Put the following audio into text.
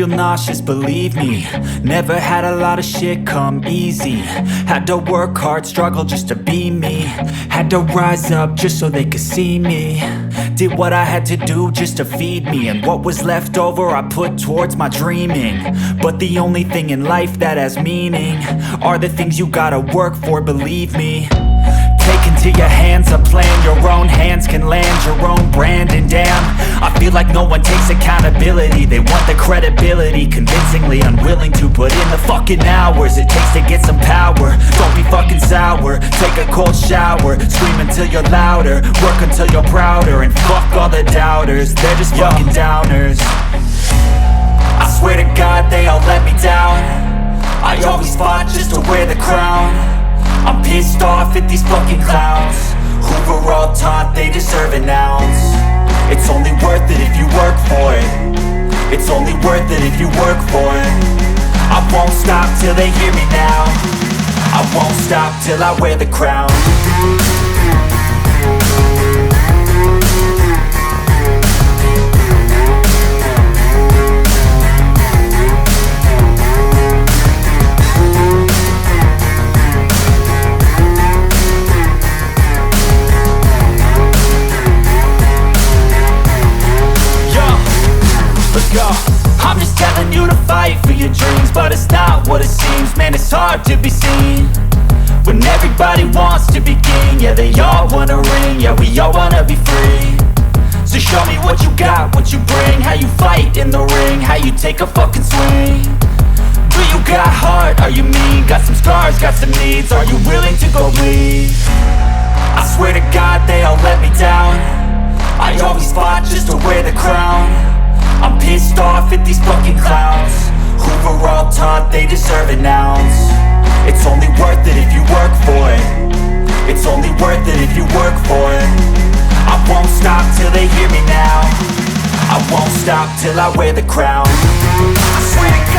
feel nauseous, believe me. Never had a lot of shit come easy. Had to work hard, struggle just to be me. Had to rise up just so they could see me. Did what I had to do just to feed me. And what was left over I put towards my dreaming. But the only thing in life that has meaning are the things you gotta work for, believe me. Take into your hands a plan, your own hands can land your own brand. And damn, I feel like no one takes accountability. They want the credibility, convincingly unwilling to put in the fucking hours it takes to get some power. Don't be fucking sour, take a cold shower, scream until you're louder, work until you're prouder. And fuck all the doubters, they're just fucking downers. I swear to God they all let me down. I always fought just to wear the crown. I'm pissed off at these fucking clowns who were all taught they deserve an ounce. It's only worth it if you work for it. It's only worth it if you work for it. I won't stop till they hear me now. I won't stop till I wear the crown. I'm just telling you to fight for your dreams, but it's not what it seems. Man, it's hard to be seen when everybody wants to be king. Yeah, they all wanna ring, yeah, we all wanna be free. So show me what you got, what you bring, how you fight in the ring, how you take a fucking swing. Do you got heart, are you mean? Got some scars, got some needs, are you willing to go bleed? I swear to God they all let me down. I always fought just to wear the crown. I'm pissed off at these fucking clowns who were all taught they deserve an ounce. It's only worth it if you work for it. It's only worth it if you work for it. I won't stop till they hear me now. I won't stop till I wear the crown. I swear to God.